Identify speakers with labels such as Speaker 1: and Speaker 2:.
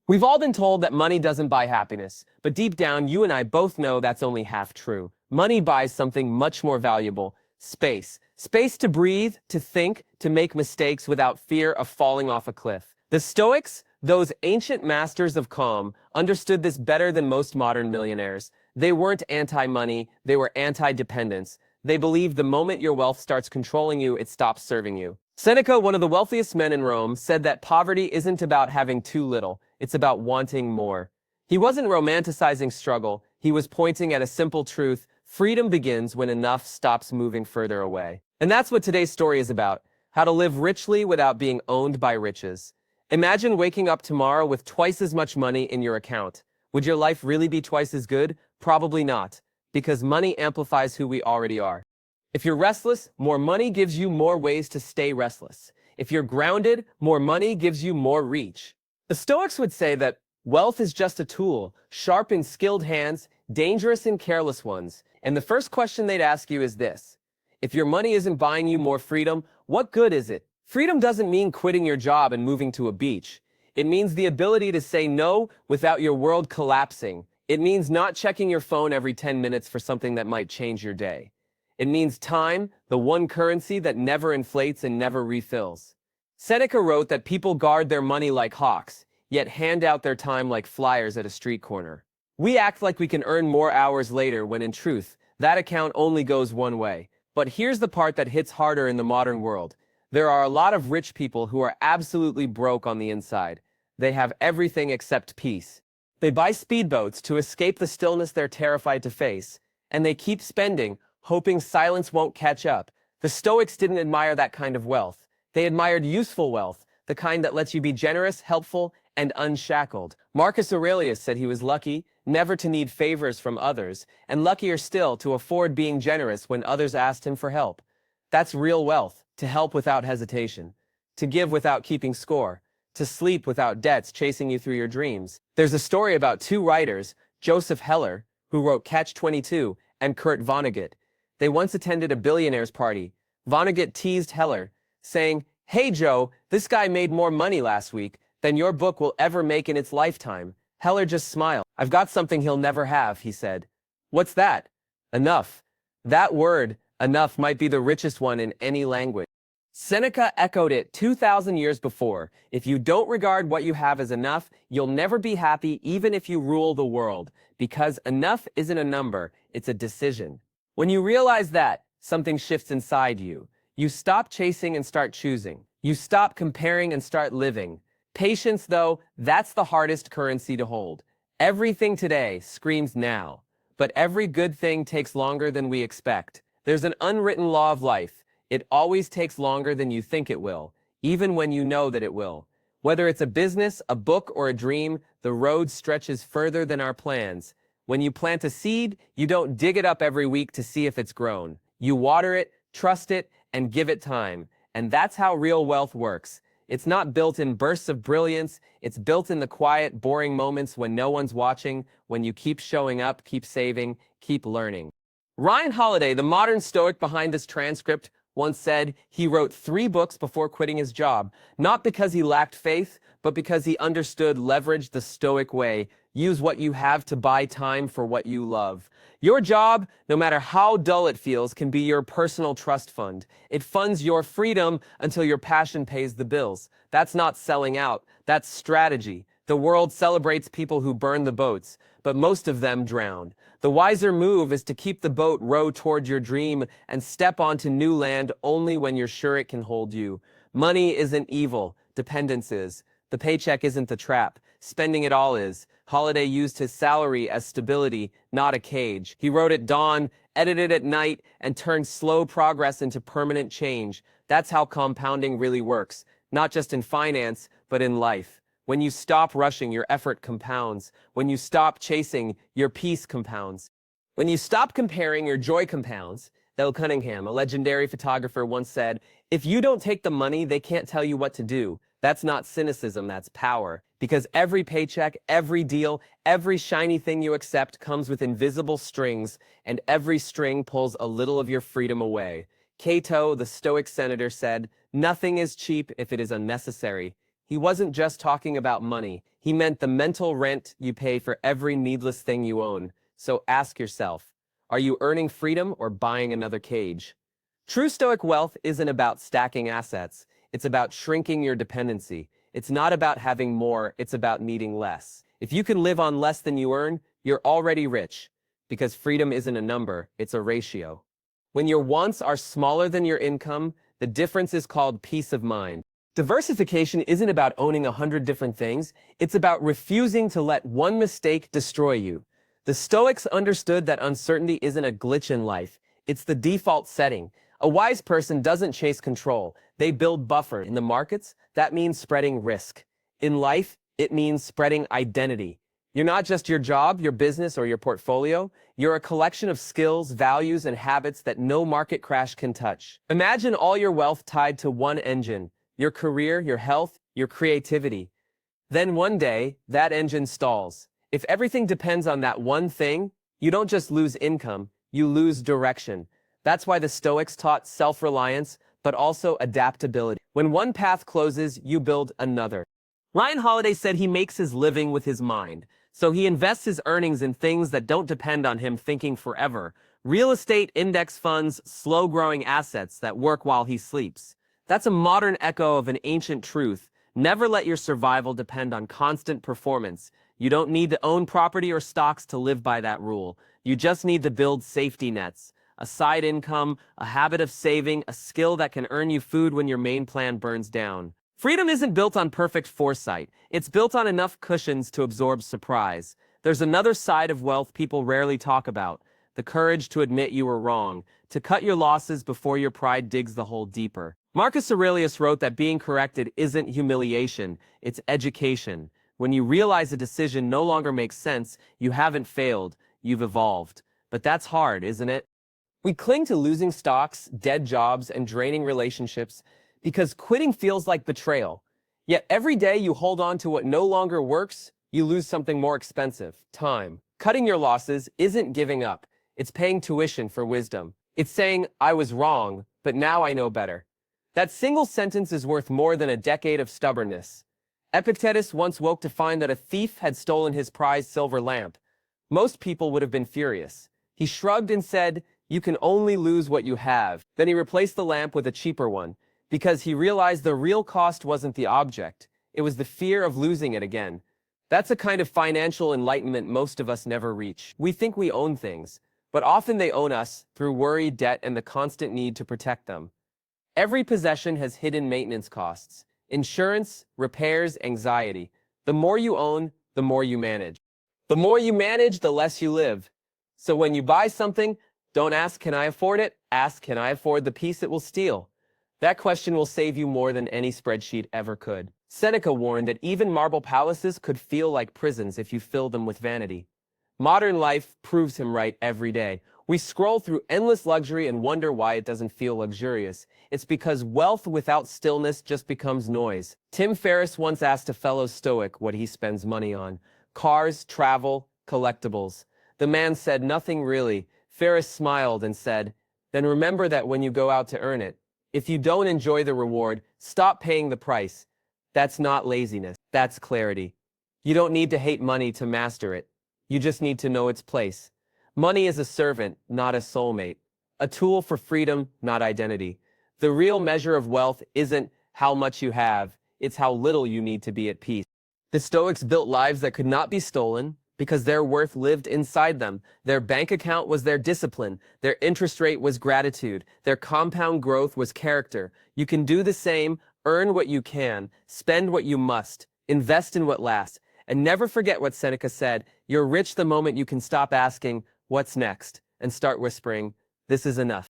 Speaker 1: We've all been told that money doesn't buy happiness, but deep down, you and I both know that's only half true. Money buys something much more valuable: space. Space to breathe, to think, to make mistakes without fear of falling off a cliff. The Stoics, those ancient masters of calm, understood this better than most modern millionaires. They weren't anti-money, they were anti-dependence. They believed the moment your wealth starts controlling you, it stops serving you. Seneca, one of the wealthiest men in Rome, said that poverty isn't about having too little, it's about wanting more. He wasn't romanticizing struggle, he was pointing at a simple truth: freedom begins when enough stops moving further away. And that's what today's story is about: how to live richly without being owned by riches. Imagine waking up tomorrow with twice as much money in your account. Would your life really be twice as good? Probably not, because money amplifies who we already are. If you're restless, more money gives you more ways to stay restless. If you're grounded, more money gives you more reach. The Stoics would say that wealth is just a tool, sharp in skilled hands, dangerous in careless ones. And the first question they'd ask you is this: if your money isn't buying you more freedom, what good is it? Freedom doesn't mean quitting your job and moving to a beach. It means the ability to say no without your world collapsing. It means not checking your phone every 10 minutes for something that might change your day. It means time, the one currency that never inflates and never refills. Seneca wrote that people guard their money like hawks, yet hand out their time like flyers at a street corner. We act like we can earn more hours later when in truth, that account only goes one way. But here's the part that hits harder in the modern world. There are a lot of rich people who are absolutely broke on the inside. They have everything except peace. They buy speedboats to escape the stillness they're terrified to face, and they keep spending, hoping silence won't catch up. The Stoics didn't admire that kind of wealth. They admired useful wealth, the kind that lets you be generous, helpful, and unshackled. Marcus Aurelius said he was lucky never to need favors from others, and luckier still to afford being generous when others asked him for help. That's real wealth: to help without hesitation, to give without keeping score, to sleep without debts chasing you through your dreams. There's a story about two writers, Joseph Heller, who wrote Catch-22, and Kurt Vonnegut. They once attended a billionaire's party. Vonnegut teased Heller, saying, "Hey Joe, this guy made more money last week than your book will ever make in its lifetime." Heller just smiled. "I've got something he'll never have," he said. "What's that?" "Enough." That word, enough, might be the richest one in any language. Seneca echoed it 2,000 years before: if you don't regard what you have as enough, you'll never be happy even if you rule the world, because enough isn't a number, it's a decision. When you realize that, something shifts inside you. You stop chasing and start choosing. You stop comparing and start living. Patience, though, that's the hardest currency to hold. Everything today screams now, but every good thing takes longer than we expect. There's an unwritten law of life: it always takes longer than you think it will, even when you know that it will. Whether it's a business, a book, or a dream, the road stretches further than our plans. When you plant a seed, you don't dig it up every week to see if it's grown. You water it, trust it, and give it time. And that's how real wealth works. It's not built in bursts of brilliance, it's built in the quiet, boring moments when no one's watching, when you keep showing up, keep saving, keep learning. Ryan Holiday, the modern Stoic behind this transcript, once said he wrote 3 books before quitting his job, not because he lacked faith, but because he understood leverage the Stoic way: use what you have to buy time for what you love. Your job, no matter how dull it feels, can be your personal trust fund. It funds your freedom until your passion pays the bills. That's not selling out, that's strategy. The world celebrates people who burn the boats, but most of them drown. The wiser move is to keep the boat row toward your dream and step onto new land only when you're sure it can hold you. Money isn't evil, dependence is. The paycheck isn't the trap, spending it all is. Holiday used his salary as stability, not a cage. He wrote at dawn, edited at night, and turned slow progress into permanent change. That's how compounding really works, not just in finance, but in life. When you stop rushing, your effort compounds. When you stop chasing, your peace compounds. When you stop comparing, your joy compounds. Dale Cunningham, a legendary photographer, once said, "If you don't take the money, they can't tell you what to do." That's not cynicism, that's power. Because every paycheck, every deal, every shiny thing you accept comes with invisible strings, and every string pulls a little of your freedom away. Cato, the Stoic senator, said, "Nothing is cheap if it is unnecessary." He wasn't just talking about money. He meant the mental rent you pay for every needless thing you own. So ask yourself, are you earning freedom or buying another cage? True Stoic wealth isn't about stacking assets. It's about shrinking your dependency. It's not about having more, it's about needing less. If you can live on less than you earn, you're already rich. Because freedom isn't a number, it's a ratio. When your wants are smaller than your income, the difference is called peace of mind. Diversification isn't about owning 100 different things. It's about refusing to let one mistake destroy you. The Stoics understood that uncertainty isn't a glitch in life. It's the default setting. A wise person doesn't chase control. They build buffer. In the markets, that means spreading risk. In life, it means spreading identity. You're not just your job, your business, or your portfolio. You're a collection of skills, values, and habits that no market crash can touch. Imagine all your wealth tied to one engine: your career, your health, your creativity. Then one day, that engine stalls. If everything depends on that one thing, you don't just lose income, you lose direction. That's why the Stoics taught self-reliance, but also adaptability. When one path closes, you build another. Ryan Holiday said he makes his living with his mind, so he invests his earnings in things that don't depend on him thinking forever. Real estate, index funds, slow-growing assets that work while he sleeps. That's a modern echo of an ancient truth. Never let your survival depend on constant performance. You don't need to own property or stocks to live by that rule. You just need to build safety nets. A side income, a habit of saving, a skill that can earn you food when your main plan burns down. Freedom isn't built on perfect foresight. It's built on enough cushions to absorb surprise. There's another side of wealth people rarely talk about: the courage to admit you were wrong, to cut your losses before your pride digs the hole deeper. Marcus Aurelius wrote that being corrected isn't humiliation, it's education. When you realize a decision no longer makes sense, you haven't failed, you've evolved. But that's hard, isn't it? We cling to losing stocks, dead jobs, and draining relationships because quitting feels like betrayal. Yet every day you hold on to what no longer works, you lose something more expensive: time. Cutting your losses isn't giving up. It's paying tuition for wisdom. It's saying, I was wrong, but now I know better. That single sentence is worth more than a decade of stubbornness. Epictetus once woke to find that a thief had stolen his prized silver lamp. Most people would have been furious. He shrugged and said, "You can only lose what you have." Then he replaced the lamp with a cheaper one, because he realized the real cost wasn't the object, it was the fear of losing it again. That's a kind of financial enlightenment most of us never reach. We think we own things, but often they own us through worry, debt, and the constant need to protect them. Every possession has hidden maintenance costs: insurance, repairs, anxiety. The more you own, the more you manage. The more you manage, the less you live. So when you buy something, don't ask, can I afford it? Ask, can I afford the piece it will steal? That question will save you more than any spreadsheet ever could. Seneca warned that even marble palaces could feel like prisons if you fill them with vanity. Modern life proves him right every day. We scroll through endless luxury and wonder why it doesn't feel luxurious. It's because wealth without stillness just becomes noise. Tim Ferriss once asked a fellow Stoic what he spends money on: cars, travel, collectibles. The man said, "Nothing really." Ferriss smiled and said, "Then remember that when you go out to earn it, if you don't enjoy the reward, stop paying the price." That's not laziness, that's clarity. You don't need to hate money to master it. You just need to know its place. Money is a servant, not a soulmate. A tool for freedom, not identity. The real measure of wealth isn't how much you have, it's how little you need to be at peace. The Stoics built lives that could not be stolen because their worth lived inside them. Their bank account was their discipline. Their interest rate was gratitude. Their compound growth was character. You can do the same: earn what you can, spend what you must, invest in what lasts. And never forget what Seneca said: you're rich the moment you can stop asking, "What's next?" and start whispering, "This is enough."